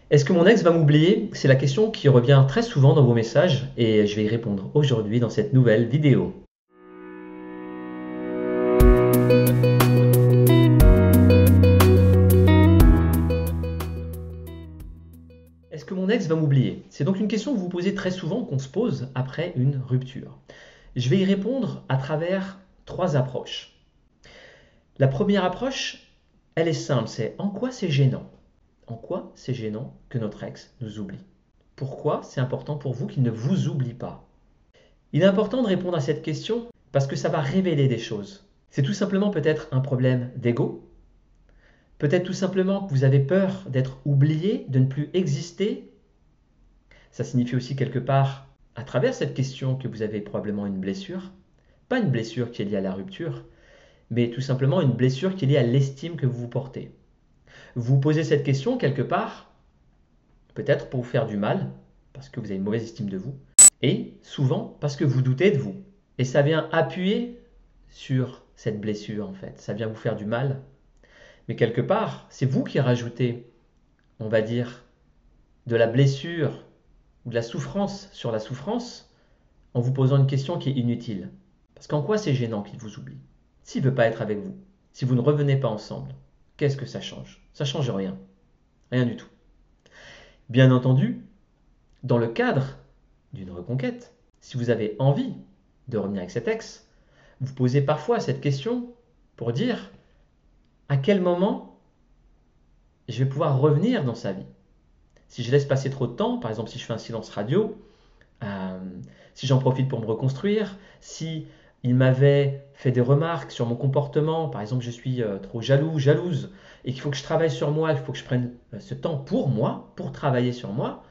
Est-ce que mon ex va m'oublier? C'est la question qui revient très souvent dans vos messages et je vais y répondre aujourd'hui dans cette nouvelle vidéo. Est-ce que mon ex va m'oublier? C'est donc une question que vous posez très souvent, qu'on se pose après une rupture. Je vais y répondre à travers trois approches. La première approche, elle est simple, c'est en quoi c'est gênant? En quoi c'est gênant que notre ex nous oublie? Pourquoi c'est important pour vous qu'il ne vous oublie pas? Il est important de répondre à cette question parce que ça va révéler des choses. C'est tout simplement peut-être un problème d'ego, peut-être tout simplement que vous avez peur d'être oublié, de ne plus exister. Ça signifie aussi quelque part, à travers cette question, que vous avez probablement une blessure. Pas une blessure qui est liée à la rupture, mais tout simplement une blessure qui est liée à l'estime que vous vous portez. Vous vous posez cette question quelque part, peut-être pour vous faire du mal, parce que vous avez une mauvaise estime de vous, et souvent parce que vous doutez de vous. Et ça vient appuyer sur cette blessure en fait, ça vient vous faire du mal. Mais quelque part, c'est vous qui rajoutez, on va dire, de la blessure ou de la souffrance sur la souffrance en vous posant une question qui est inutile. Parce qu'en quoi c'est gênant qu'il vous oublie? S'il ne veut pas être avec vous, si vous ne revenez pas ensemble, qu'est-ce que ça change? Ça ne change rien. Rien du tout. Bien entendu, dans le cadre d'une reconquête, si vous avez envie de revenir avec cet ex, vous posez parfois cette question pour dire à quel moment je vais pouvoir revenir dans sa vie. Si je laisse passer trop de temps, par exemple si je fais un silence radio, euh, si j'en profite pour me reconstruire, si il m'avait fait des remarques sur mon comportement, par exemple je suis trop jaloux, jalouse, et qu'il faut que je travaille sur moi, il faut que je prenne ce temps pour moi, pour travailler sur moi,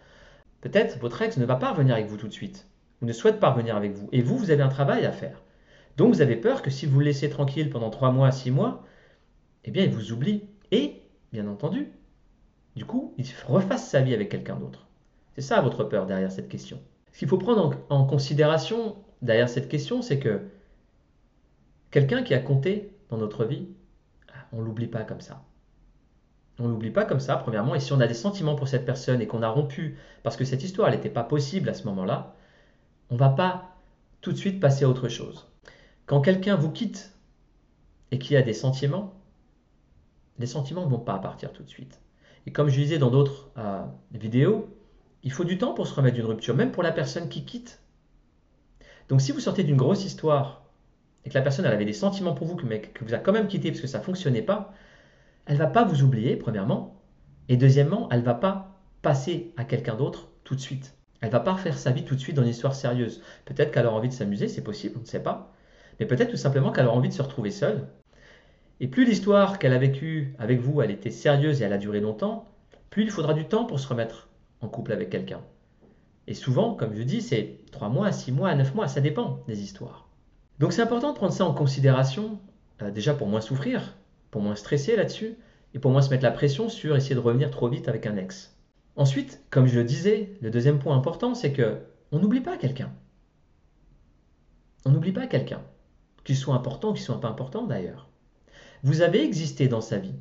peut-être votre ex ne va pas revenir avec vous tout de suite, ou ne souhaite pas revenir avec vous, et vous, vous avez un travail à faire. Donc vous avez peur que si vous le laissez tranquille pendant 3 mois, 6 mois, eh bien il vous oublie. Et, bien entendu, du coup, il refasse sa vie avec quelqu'un d'autre. C'est ça votre peur derrière cette question. Ce qu'il faut prendre en considération derrière cette question, c'est que quelqu'un qui a compté dans notre vie, on ne l'oublie pas comme ça. On ne l'oublie pas comme ça, premièrement, et si on a des sentiments pour cette personne et qu'on a rompu parce que cette histoire n'était pas possible à ce moment-là, on ne va pas tout de suite passer à autre chose. Quand quelqu'un vous quitte et qu'il y a des sentiments, les sentiments ne vont pas partir tout de suite. Et comme je disais dans d'autres vidéos, il faut du temps pour se remettre d'une rupture, même pour la personne qui quitte. Donc si vous sortez d'une grosse histoire et que la personne elle avait des sentiments pour vous, mais que vous a quand même quitté parce que ça ne fonctionnait pas, elle ne va pas vous oublier, premièrement, et deuxièmement, elle ne va pas passer à quelqu'un d'autre tout de suite. Elle ne va pas refaire sa vie tout de suite dans une histoire sérieuse. Peut-être qu'elle aura envie de s'amuser, c'est possible, on ne sait pas. Mais peut-être tout simplement qu'elle aura envie de se retrouver seule. Et plus l'histoire qu'elle a vécue avec vous, elle était sérieuse et elle a duré longtemps, plus il faudra du temps pour se remettre en couple avec quelqu'un. Et souvent, comme je dis, c'est 3 mois, 6 mois, 9 mois, ça dépend des histoires. Donc c'est important de prendre ça en considération, déjà pour moins souffrir, pour moins stresser là-dessus, et pour moins se mettre la pression sur essayer de revenir trop vite avec un ex. Ensuite, comme je le disais, le deuxième point important, c'est que on n'oublie pas quelqu'un. On n'oublie pas quelqu'un, qu'il soit important ou qu'il soit pas important d'ailleurs. Vous avez existé dans sa vie.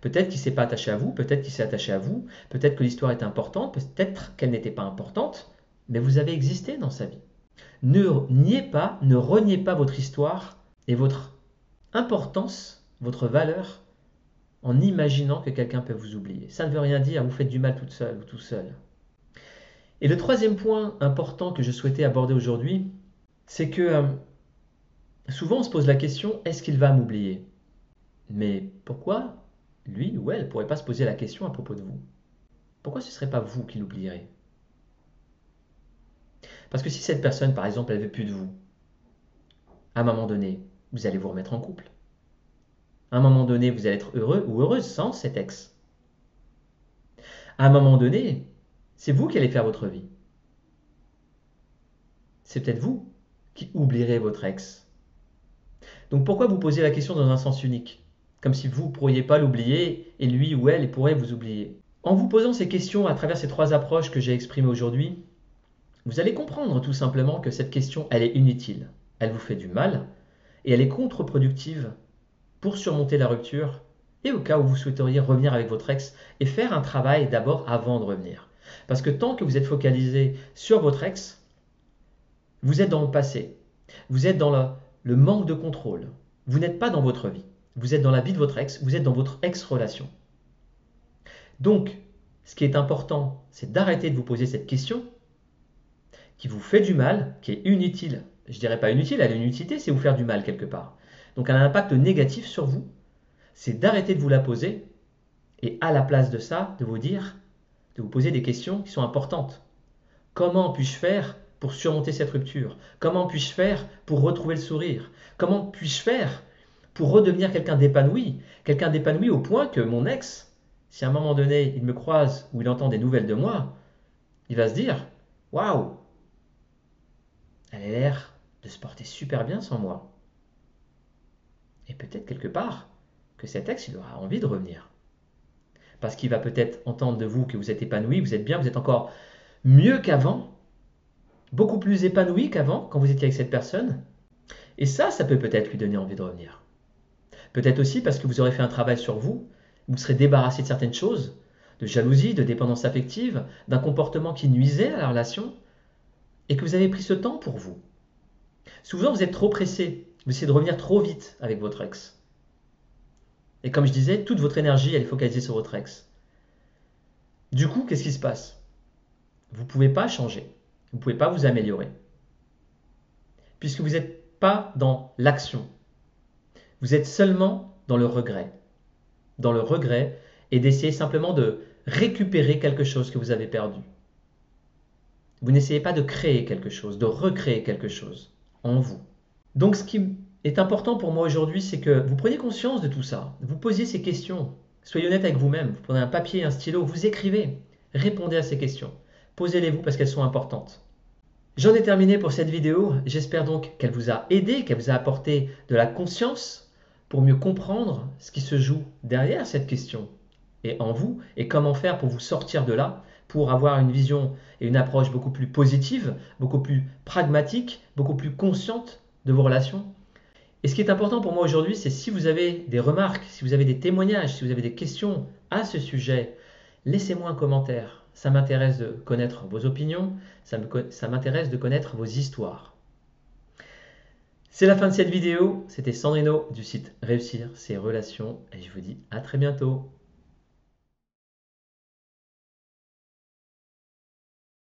Peut-être qu'il ne s'est pas attaché à vous, peut-être qu'il s'est attaché à vous, peut-être que l'histoire est importante, peut-être qu'elle n'était pas importante, mais vous avez existé dans sa vie. Ne niez pas, ne reniez pas votre histoire et votre importance, votre valeur, en imaginant que quelqu'un peut vous oublier. Ça ne veut rien dire, vous faites du mal toute seule ou tout seul. Et le troisième point important que je souhaitais aborder aujourd'hui, c'est que souvent on se pose la question, est-ce qu'il va m'oublier? Mais pourquoi lui ou elle ne pourrait pas se poser la question à propos de vous? Pourquoi ce ne serait pas vous qui l'oublierez? Parce que si cette personne, par exemple, elle ne veut plus de vous, à un moment donné, vous allez vous remettre en couple. À un moment donné, vous allez être heureux ou heureuse sans cet ex. À un moment donné, c'est vous qui allez faire votre vie. C'est peut-être vous qui oublierez votre ex. Donc pourquoi vous posez la question dans un sens unique? Comme si vous ne pourriez pas l'oublier et lui ou elle pourrait vous oublier. En vous posant ces questions à travers ces trois approches que j'ai exprimées aujourd'hui, vous allez comprendre tout simplement que cette question, elle est inutile. Elle vous fait du mal et elle est contre-productive pour surmonter la rupture et au cas où vous souhaiteriez revenir avec votre ex et faire un travail d'abord avant de revenir. Parce que tant que vous êtes focalisé sur votre ex, vous êtes dans le passé, vous êtes dans le manque de contrôle, vous n'êtes pas dans votre vie, vous êtes dans la vie de votre ex, vous êtes dans votre ex-relation. Donc, ce qui est important, c'est d'arrêter de vous poser cette question qui vous fait du mal, qui est inutile. Je dirais pas inutile, elle a une utilité, c'est vous faire du mal quelque part. Donc elle a un impact négatif sur vous. C'est d'arrêter de vous la poser et à la place de ça, de vous dire, de vous poser des questions qui sont importantes. Comment puis-je faire pour surmonter cette rupture? Comment puis-je faire pour retrouver le sourire? Comment puis-je faire pour redevenir quelqu'un d'épanoui au point que mon ex, si à un moment donné il me croise ou il entend des nouvelles de moi, il va se dire, waouh, elle a l'air de se porter super bien sans moi. Et peut-être quelque part que cet ex, il aura envie de revenir. Parce qu'il va peut-être entendre de vous que vous êtes épanoui, vous êtes bien, vous êtes encore mieux qu'avant, beaucoup plus épanoui qu'avant quand vous étiez avec cette personne. Et ça peut peut-être lui donner envie de revenir. Peut-être aussi parce que vous aurez fait un travail sur vous, vous serez débarrassé de certaines choses, de jalousie, de dépendance affective, d'un comportement qui nuisait à la relation, et que vous avez pris ce temps pour vous. Souvent, vous êtes trop pressé, vous essayez de revenir trop vite avec votre ex. Et comme je disais, toute votre énergie, elle est focalisée sur votre ex. Du coup, qu'est-ce qui se passe? Vous ne pouvez pas changer, vous ne pouvez pas vous améliorer, puisque vous n'êtes pas dans l'action. Vous êtes seulement dans le regret. Dans le regret et d'essayer simplement de récupérer quelque chose que vous avez perdu. Vous n'essayez pas de créer quelque chose, de recréer quelque chose en vous. Donc ce qui est important pour moi aujourd'hui, c'est que vous preniez conscience de tout ça, vous posiez ces questions, soyez honnête avec vous-même, vous prenez un papier et un stylo, vous écrivez, répondez à ces questions, posez-les-vous parce qu'elles sont importantes. J'en ai terminé pour cette vidéo, j'espère donc qu'elle vous a aidé, qu'elle vous a apporté de la conscience pour mieux comprendre ce qui se joue derrière cette question et en vous, et comment faire pour vous sortir de là, pour avoir une vision et une approche beaucoup plus positive, beaucoup plus pragmatique, beaucoup plus consciente de vos relations. Et ce qui est important pour moi aujourd'hui, c'est si vous avez des remarques, si vous avez des témoignages, si vous avez des questions à ce sujet, laissez-moi un commentaire. Ça m'intéresse de connaître vos opinions, ça m'intéresse de connaître vos histoires. C'est la fin de cette vidéo. C'était Sandrino du site Réussir ses relations et je vous dis à très bientôt.